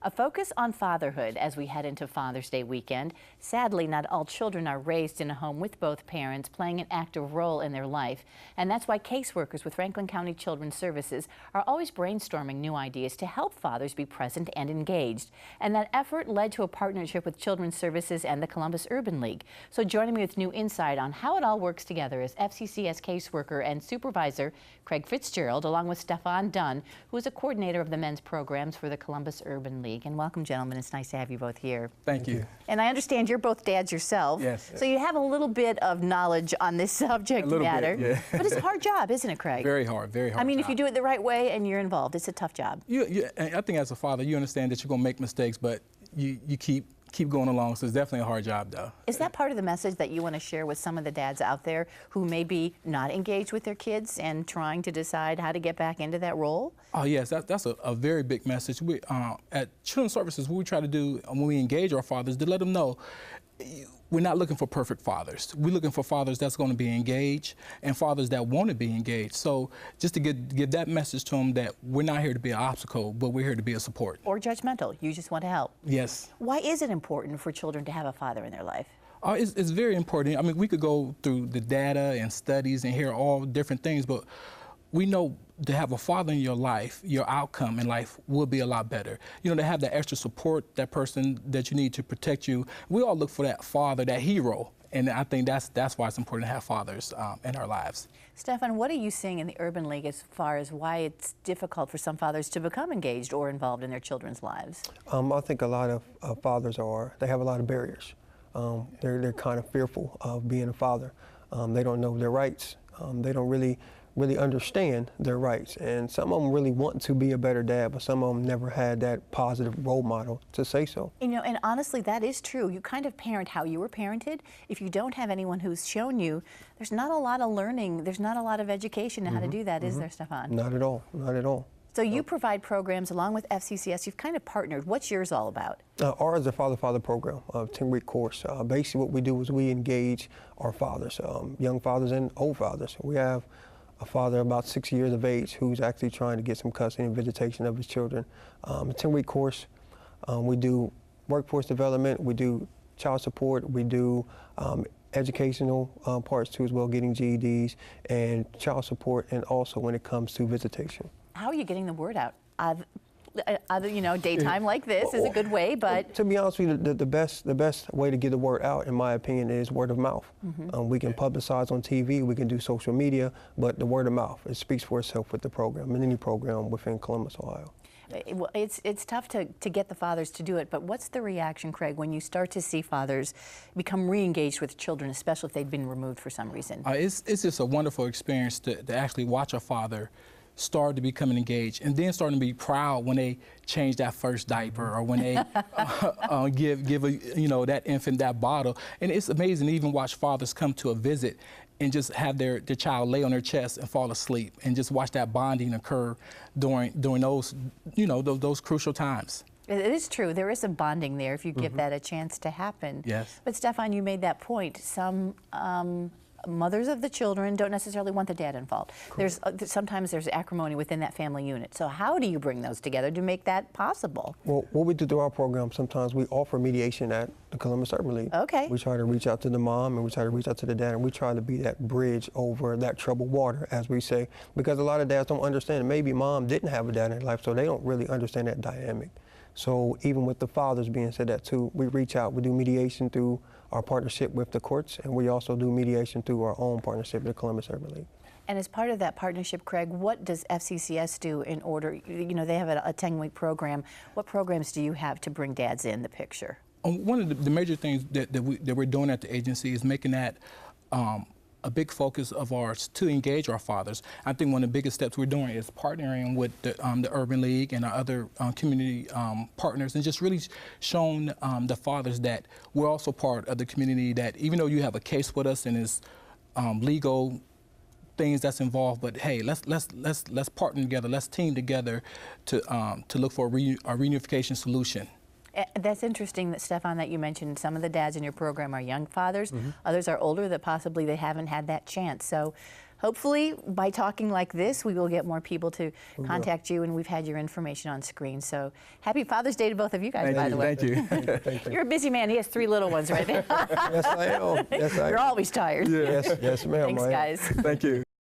A focus on fatherhood as we head into Father's Day weekend. Sadly, not all children are raised in a home with both parents playing an active role in their life. And that's why caseworkers with Franklin County Children's Services are always brainstorming new ideas to help fathers be present and engaged. And that effort led to a partnership with Children's Services and the Columbus Urban League. So joining me with new insight on how it all works together is FCCS caseworker and supervisor Craig Fitzgerald, along with Stefan Dunn, who is a coordinator of the men's programs for the Columbus Urban League. And welcome, gentlemen. It's nice to have you both here. Thank you. And I understand you're both dads yourself. Yes. So you have a little bit of knowledge on this subject matter. Bit, yeah. But it's a hard job, isn't it, Craig? Very hard, very hard. I mean, job. if you do it the right way and you're involved, it's a tough job. I think as a father, you understand that you're going to make mistakes, but you keep going along. So it's definitely a hard job, though. Is that part of the message that you want to share with some of the dads out there who may be not engaged with their kids and trying to decide how to get back into that role? Oh, yes, that's a very big message. We, at Children's Services, what we try to do when we engage our fathers, to let them know we're not looking for perfect fathers. We're looking for fathers that's going to be engaged and fathers that want to be engaged. So just to give that message to them that we're not here to be an obstacle, but we're here to be a support. Or judgmental. You just want to help. Yes. Why is it important for children to have a father in their life? It's very important. I mean, we could go through the data and studies and hear all different things, but we know to have a father in your life, your outcome in life will be a lot better. You know, to have that extra support, that person that you need to protect you. We all look for that father, that hero. And I think that's why it's important to have fathers in our lives. Stefan, what are you seeing in the Urban League as far as why it's difficult for some fathers to become engaged or involved in their children's lives? I think a lot of fathers they have a lot of barriers. They're kind of fearful of being a father. They don't know their rights. They don't really understand their rights. And some of them really want to be a better dad, but some of them never had that positive role model to say so. You know, and honestly, that is true. You kind of parent how you were parented. If you don't have anyone who's shown you, there's not a lot of learning, there's not a lot of education on how to do that, is there, Stefan? Not at all, not at all. So you provide programs along with FCCS. You've kind of partnered. What's yours all about? Ours is a father-father program, a 10-week course. Basically what we do is we engage our fathers, young fathers and old fathers. We have a father about 6 years of age who's actually trying to get some custody and visitation of his children. A 10-week course. We do workforce development, we do child support, we do educational parts too as well, getting GEDs and child support, and also when it comes to visitation. How are you getting the word out? You know, daytime like this is a good way, but to be honest with you, the best way to get the word out, in my opinion, is word of mouth. We can publicize on TV, we can do social media, but the word of mouth, it speaks for itself with the program, and any program within Columbus, Ohio. Well, it's tough to get the fathers to do it, but what's the reaction, Craig, when you start to see fathers become re-engaged with children, especially if they've been removed for some reason? It's just a wonderful experience to actually watch a father start to become engaged, and then starting to be proud when they change that first diaper, or when they give that infant that bottle. And it's amazing to even watch fathers come to a visit and just have their child lay on their chest and fall asleep, and just watch that bonding occur during those those crucial times. It is true. There is a bonding there if you give that a chance to happen. Yes. But Stefan, you made that point. Some mothers of the children don't necessarily want the dad involved. Sometimes there's acrimony within that family unit. So how do you bring those together to make that possible? Well, what we do through our program, sometimes we offer mediation at the Columbus Urban League. Okay. We try to reach out to the mom, and we try to reach out to the dad, and we try to be that bridge over that troubled water, as we say, because a lot of dads don't understand. Maybe mom didn't have a dad in her life, so they don't really understand that dynamic. So even with the fathers being said that too, we reach out, we do mediation through our partnership with the courts, and we also do mediation through our own partnership with the Columbus Urban League. And as part of that partnership, Craig, what does FCCS do in order, they have a 10-week program. What programs do you have to bring dads in the picture? One of the major things that we're doing at the agency is making that a big focus of ours to engage our fathers. I think one of the biggest steps we're doing is partnering with the Urban League and our other community partners, and just really showing the fathers that we're also part of the community, that even though you have a case with us and is legal things that's involved, but hey, let's partner together, let's team together to look for a reunification solution. That's interesting, that Stefan, that you mentioned some of the dads in your program are young fathers, others are older, that possibly they haven't had that chance. So hopefully by talking like this, we will get more people to contact you, and we've had your information on screen. So happy Father's Day to both of you guys, by the way. Thank you. Thank you. You're a busy man. He has 3 little ones right there. Yes, I am. Yes, I am. You're always tired. Yes, yes, ma'am. Thanks, I am. guys. Thank you.